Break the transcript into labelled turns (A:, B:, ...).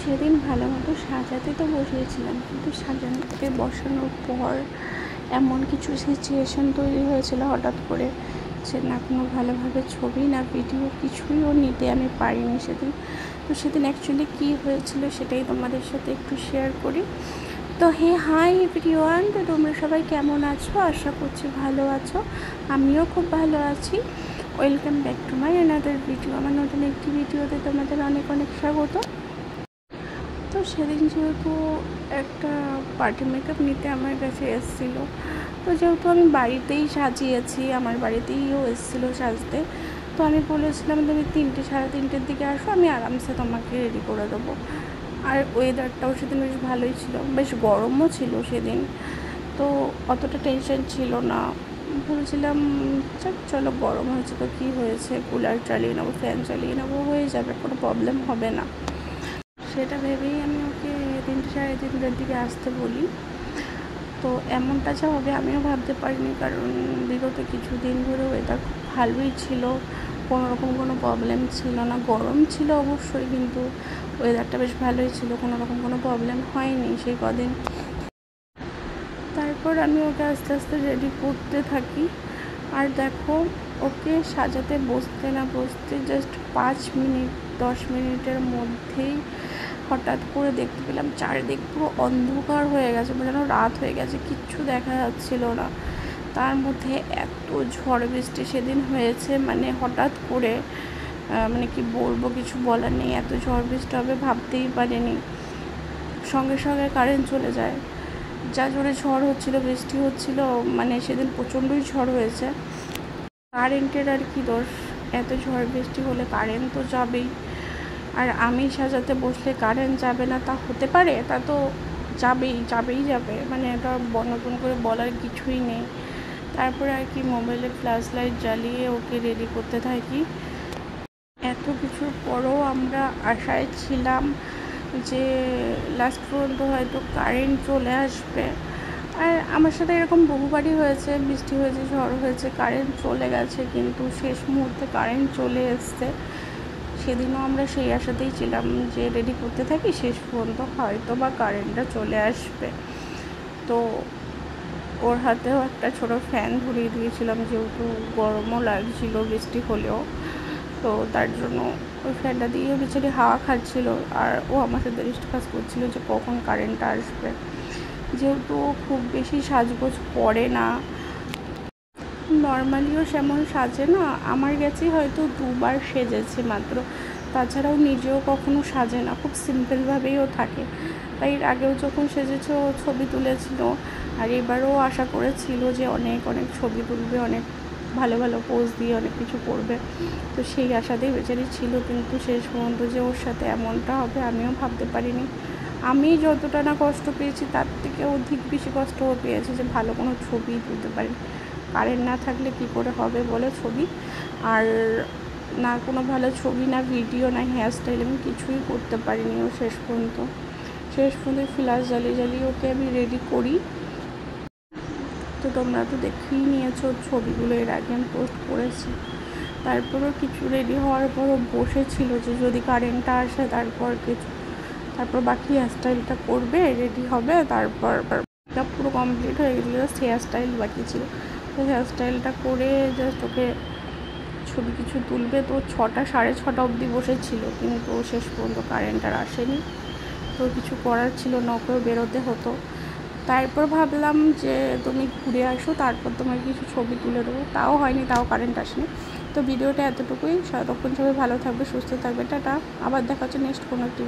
A: সেদিন ভালো মতো সাজাতে তো বসিয়েছিলাম, কিন্তু সাজানোতে বসানোর পর এমন কিছু সিচুয়েশান তৈরি হয়েছিল হঠাৎ করে, যে না কোনো ভালোভাবে ছবি না ভিডিও কিছুই নিতে আমি পারিনি সেদিন। তো সেদিন অ্যাকচুয়ালি কী হয়েছিল সেটাই তোমাদের সাথে একটু শেয়ার করি। তো হাই এভরিওয়ান, তো তোমরা সবাই কেমন আছো? আশা করছি ভালো আছো, আমিও খুব ভালো আছি। Welcome back to my another video. আমার নতুন একটি ভিডিওতে তোমাদের অনেক অনেক স্বাগত। তো সেদিন যেহেতু একটা পার্টি মেকআপ নিতে আমার কাছে এসেছিলো, তো যেহেতু আমি বাড়িতেই সাজিয়েছি, আমার বাড়িতেইও এসেছিলো সাজতে, তো আমি বলেছিলাম তুমি 3টে সাড়ে 3টের দিকে আসো, আমি আরামসে তোমাকে রেডি করে দেবো। আর ওয়েদারটাও সেদিন বেশ ভালোই ছিল, বেশ গরমও ছিল সেদিন, তো অতটা টেনশন ছিল না। বলছিলাম চলো গরম হয়েছে তো কী হয়েছে, কুলার চালিয়ে নেবো, ফ্যান চালিয়ে নেবো, হয়ে যাবে, কোনো প্রবলেম হবে না। সেটা ভেবেই আমি ওকে 3টে সাড়ে 3টের দিকে আসতে বলি। তো এমনটা যা হবে আমিও ভাবতে পারিনি, কারণ বিগত কিছুদিন ধরে ওয়েদার খুব ভালোই ছিল, কোনো রকম কোনো প্রবলেম ছিল না। গরম ছিল অবশ্যই, কিন্তু ওয়েদারটা বেশ ভালোই ছিল, কোনো রকম কোনো প্রবলেম হয়নি সেই কদিন। তারপর আমি ওকে আস্তে আস্তে রেডি করতে থাকি, আর দেখো ওকে সাজাতে বসতে না বসতে জাস্ট 5 মিনিট 10 মিনিটের মধ্যেই হঠাৎ করে দেখতে পেলাম চারিদিক পুরো অন্ধকার হয়ে গেছে, যেন রাত হয়ে গেছে, কিচ্ছু দেখা যাচ্ছিল না। তার মধ্যে এত ঝড় বৃষ্টি সেদিন হয়েছে, মানে হঠাৎ করে, মানে কি বলবো, কিছু বলার নেই, এত ঝড় বৃষ্টি হবে ভাবতেই পারিনি। সঙ্গে সঙ্গে কারেন্ট চলে যায়, যা জোরে ঝড় হচ্ছিল, বৃষ্টি হচ্ছিল, মানে সেদিন প্রচণ্ডই ঝড় হয়েছে। কারেন্টের আর কি দোষ, এত ঝড় বৃষ্টি হলে কারেন্ট তো যাবেই, আর আমি সাজাতে বসলে কারেন্ট যাবে না তা হতে পারে? তা তো যাবেই যাবে, মানে এটা নতুন করে বলার কিছুই নেই। তারপরে আর কি মোবাইলে ফ্ল্যাশ লাইট জ্বালিয়ে ওকে রেডি করতে থাকি। এত কিছুর পরও আমরা আশায় ছিলাম যে লাস্ট পর্যন্ত হয়তো কারেন্ট চলে আসবে। আর আমার সাথে এরকম বহুবারই হয়েছে, বৃষ্টি হয়েছে, ঝড় হয়েছে, কারেন্ট চলে গেছে, কিন্তু শেষ মুহূর্তে কারেন্ট চলে এসছে। সেদিনও আমরা সেই আশাতেই ছিলাম যে রেডি করতে থাকি, শেষ পর্যন্ত হয়তো বা কারেন্টটা চলে আসবে। তো ওর হাতেও একটা ছোটো ফ্যান ধরিয়ে দিয়েছিলাম, যেহেতু গরমও লাগছিল বৃষ্টি হলেও, তো তার জন্য ওই ফ্যানটা দিয়েও বেচারি হাওয়া খাচ্ছিল, আর ও আমার সাথে ডিসকাস করছিল যে কখন কারেন্টটা আসবে। যেহেতু খুব বেশি সাজগোজ করে না, নর্মালিও সেমন সাজে না, আমার কাছেই হয়তো 2বার সেজেছে মাত্র, তাছাড়াও নিজেও কখনো সাজে না, খুব সিম্পলভাবেই থাকে। তাই এর আগেও যখন সেজেছে ও ছবি তুলেছিল, আর এবারও আশা করেছিল যে অনেক অনেক ছবি তুলবে, অনেক ভালো ভালো পোজ দিয়ে অনেক কিছু করবে, তো সেই আশাতেই বেচারি ছিল। কিন্তু শেষ পর্যন্ত যে ওর সাথে এমনটা হবে আমিও ভাবতে পারিনি। আমি যতটা না কষ্ট পেয়েছি তার থেকে অধিক বেশি কষ্ট পেয়েছি যে ভালো কোনো ছবি তুলতে পারি। কারেন্ট না থাকলে কী করে হবে বলো ছবি, আর না কোনো ভালো ছবি, না ভিডিও, না হেয়ারস্টাইল, আমি কিছুই করতে পারিনি। ও শেষ পর্যন্ত ফ্ল্যাশ জ্বালিয়ে ওকে আমি রেডি করি। তো তোমরা তো দেখেই নিয়েছো ছবিগুলো, এর আগে আমি পোস্ট করেছি। তারপরও কিছু রেডি হওয়ার পরও বসেছিল যে যদি কারেন্টটা আসে তারপর বাকি হেয়ারস্টাইলটা করবে, রেডি হবে, তারপর পুরো কমপ্লিট হয়ে গেছিলো, জাস্ট হেয়ারস্টাইল বাকি ছিল। তো হেয়ারস্টাইলটা করে জাস্ট ওকে ছবি কিছু তুলবে। তো 6টা সাড়ে 6টা অবধি বসেছিল, কিন্তু শেষ পর্যন্ত কারেন্ট আর আসেনি, তো কিছু করার ছিল না, ওকেও বেরোতে হতো। তারপর ভাবলাম যে তুমি ঘুরে আসো, তারপর তোমার কিছু ছবি তুলে দেবো, তাও হয়নি, তাও কারেন্ট আসেনি। তো ভিডিওটা এতটুকুই, ততক্ষণ সবাই ভালো থাকবে, সুস্থ থাকবে, টাটা। আবার দেখা হচ্ছে নেক্সট কোনো একটি